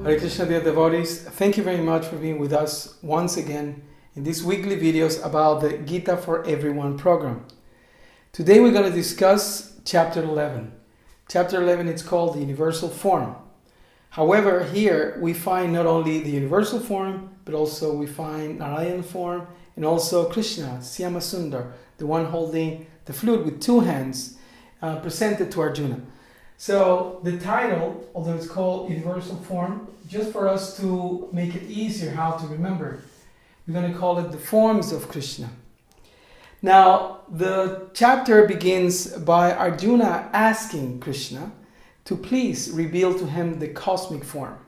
Hare Krishna, dear devotees. Thank you very much for being with us once again in these weekly videos about the Gita for Everyone program. Today we're going to discuss chapter 11. Chapter 11 is called the Universal Form. However, here we find not only the universal form, but also we find Narayan form and also Krishna, Syamasundara, the one holding the flute with two hands, presented to Arjuna. So the title, although it's called Universal Form, just for us to make it easier how to remember, we're going to call it the Forms of Krishna. Now, the chapter begins by Arjuna asking Krishna to please reveal to him the cosmic form.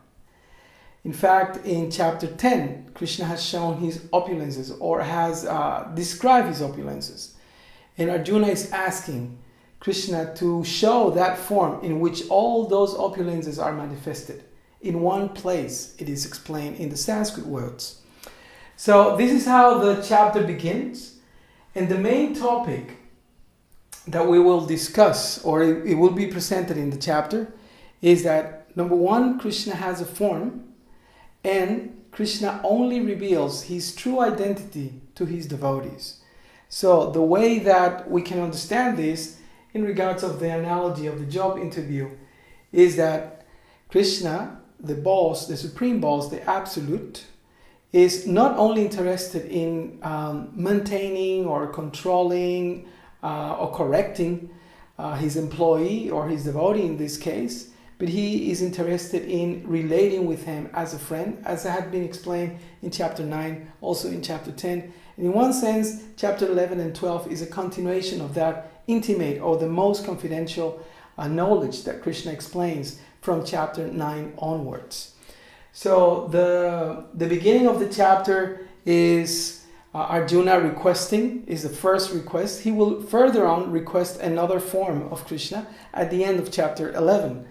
In fact, in chapter 10, Krishna has shown his opulences or has described his opulences. And Arjuna is asking Krishna to show that form in which all those opulences are manifested. In one place, it is explained in the Sanskrit words. So this is how the chapter begins. And the main topic that we will discuss, or it will be presented in the chapter, is that number one, Krishna has a form, and Krishna only reveals his true identity to his devotees. So the way that we can understand this in regards of the analogy of the job interview is that Krishna, the boss, the supreme boss, the absolute, is not only interested in maintaining or controlling or correcting his employee or his devotee in this case, but he is interested in relating with him as a friend, as had been explained in chapter 9, also in chapter 10. And in one sense, chapter 11 and 12 is a continuation of that intimate or the most confidential knowledge that Krishna explains from chapter 9 onwards. So the beginning of the chapter is Arjuna requesting, is the first request. He will further on request another form of Krishna at the end of chapter 11.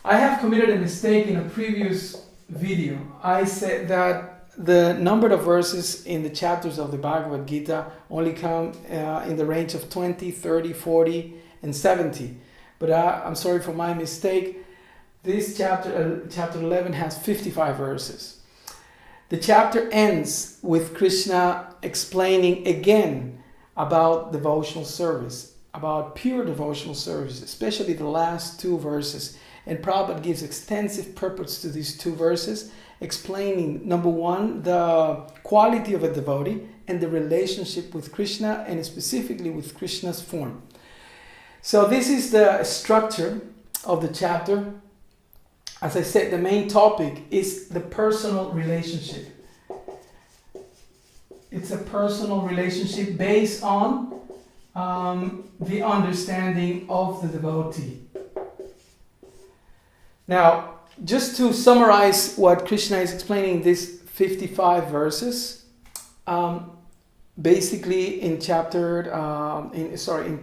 I have committed a mistake in a previous video. I said that the number of verses in the chapters of the Bhagavad Gita only come in the range of 20, 30, 40, and 70. But I'm sorry for my mistake. This chapter 11 has 55 verses. The chapter ends with Krishna explaining again about devotional service, about pure devotional service, especially the last two verses. And Prabhupada gives extensive purpose to these two verses, explaining, number one, the quality of a devotee and the relationship with Krishna, and specifically with Krishna's form. So this is the structure of the chapter. As I said, the main topic is the personal relationship. It's a personal relationship based on the understanding of the devotee. Now, just to summarize what Krishna is explaining in these 55 verses, basically in in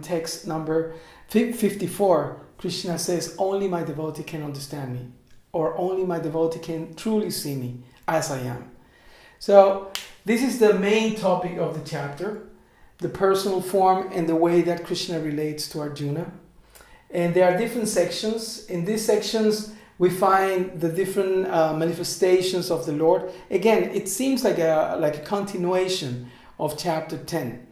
text number 54, Krishna says, only my devotee can understand me, or only my devotee can truly see me as I am. So this is the main topic of the chapter, the personal form and the way that Krishna relates to Arjuna. And there are different sections. In these sections, we find the different manifestations of the Lord. Again, it seems like a continuation of chapter 10.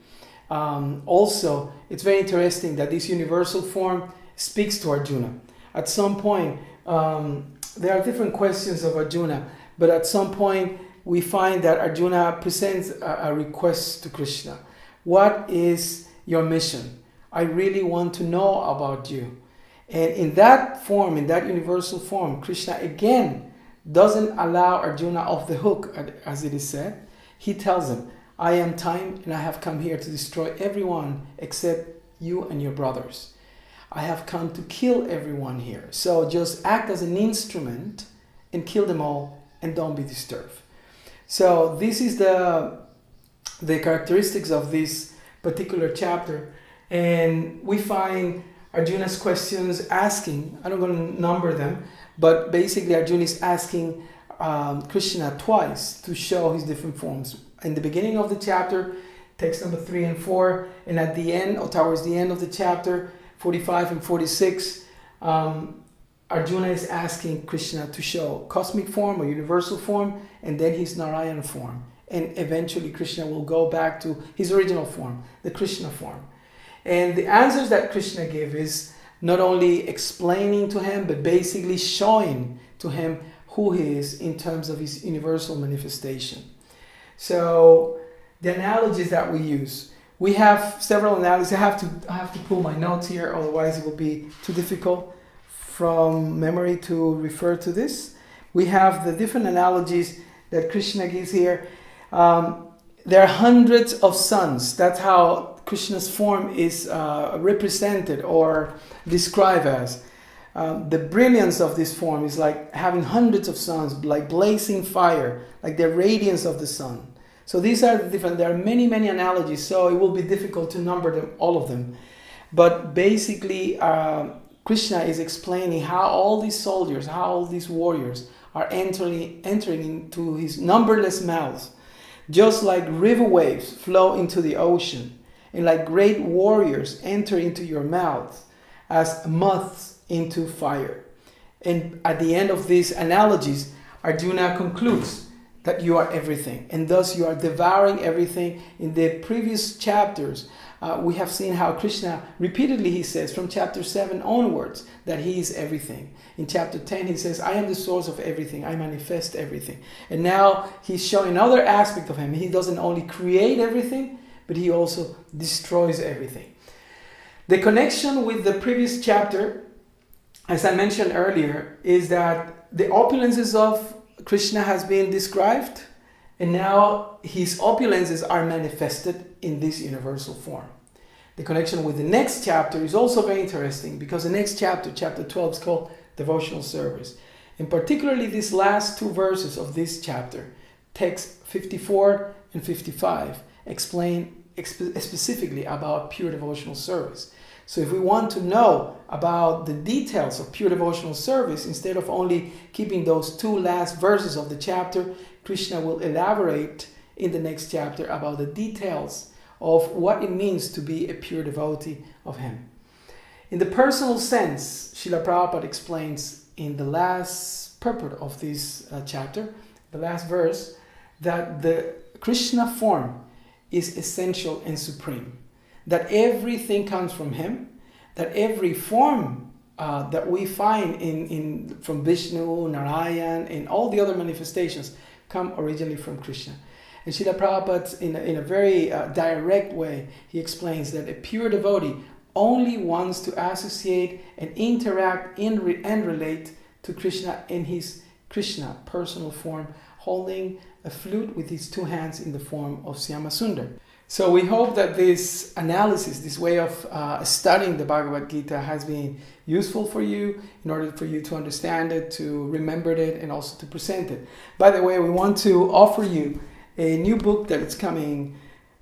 Also, it's very interesting that this universal form speaks to Arjuna. At some point, there are different questions of Arjuna, but at some point we find that Arjuna presents a request to Krishna. What is your mission? I really want to know about you. And in that form, in that universal form, Krishna again doesn't allow Arjuna off the hook, as it is said. He tells him, I am time and I have come here to destroy everyone except you and your brothers. I have come to kill everyone here. So just act as an instrument and kill them all and don't be disturbed. So this is the characteristics of this particular chapter. And we find Arjuna's questions asking, I'm not going to number them, but basically Arjuna is asking Krishna twice to show his different forms. In the beginning of the chapter, text number 3 and 4, and at the end, or towards the end of the chapter, 45 and 46, Arjuna is asking Krishna to show cosmic form or universal form, and then his Narayana form. And eventually Krishna will go back to his original form, the Krishna form. And the answers that Krishna gave is not only explaining to him, but basically showing to him who he is in terms of his universal manifestation. So the analogies that we use, we have several analogies. I have to pull my notes here, otherwise it will be too difficult from memory to refer to this. We have the different analogies that Krishna gives here. There are hundreds of suns. That's how Krishna's form is represented or described as. The brilliance of this form is like having hundreds of suns, like blazing fire, like the radiance of the sun. So these are different. There are many, many analogies, so it will be difficult to number them, all of them. But basically, Krishna is explaining how all these soldiers, how all these warriors are entering into his numberless mouths, just like river waves flow into the ocean, and like great warriors enter into your mouth as moths into fire. And at the end of these analogies, Arjuna concludes that you are everything, and thus you are devouring everything. In the previous chapters, we have seen how Krishna repeatedly, he says, from chapter 7 onwards, that he is everything. In chapter 10, he says, I am the source of everything, I manifest everything. And now he's showing another aspect of him. He doesn't only create everything, but he also destroys everything. The connection with the previous chapter, as I mentioned earlier, is that the opulences of Krishna has been described, and now his opulences are manifested in this universal form. The connection with the next chapter is also very interesting, because the next chapter, chapter 12, is called Devotional Service. And particularly these last two verses of this chapter, text 54 and 55, explain specifically about pure devotional service. So if we want to know about the details of pure devotional service, instead of only keeping those two last verses of the chapter, Krishna will elaborate in the next chapter about the details of what it means to be a pure devotee of him. In the personal sense, Srila Prabhupada explains in the last purport of this chapter, the last verse, that the Krishna form is essential and supreme. That everything comes from him, that every form that we find from Vishnu, Narayan, and all the other manifestations come originally from Krishna. And Srila Prabhupada, in a very direct way, he explains that a pure devotee only wants to associate and interact and relate to Krishna in his Krishna personal form, holding a flute with his two hands in the form of Syamasundara. So we hope that this analysis, this way of studying the Bhagavad Gita has been useful for you in order for you to understand it, to remember it, and also to present it. By the way, we want to offer you a new book that is coming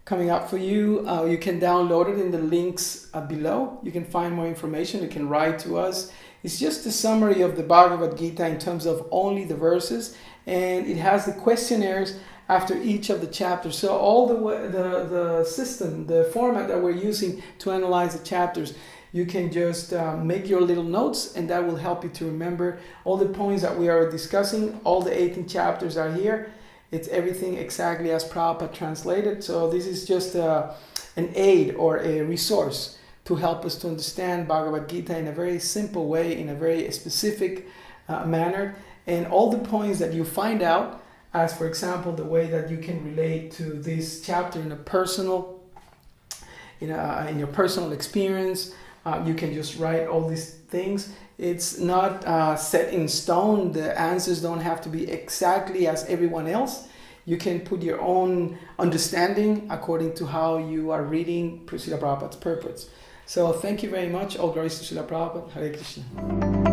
up for you. You can download it in the links below. You can find more information. You can write to us. It's just a summary of the Bhagavad Gita in terms of only the verses, and it has the questionnaires after each of the chapters. So all the system, the format that we're using to analyze the chapters, you can just make your little notes, and that will help you to remember all the points that we are discussing. All the 18 chapters are here. It's everything exactly as Prabhupada translated. So this is just an aid or a resource to help us to understand Bhagavad Gita in a very simple way, in a very specific manner. And all the points that you find out, as for example, the way that you can relate to this chapter in a personal, in your personal experience, you can just write all these things. It's not set in stone. The answers don't have to be exactly as everyone else. You can put your own understanding according to how you are reading Srila Prabhupada's purpose. So thank you very much. All glories to Srila Prabhupada. Hare Krishna.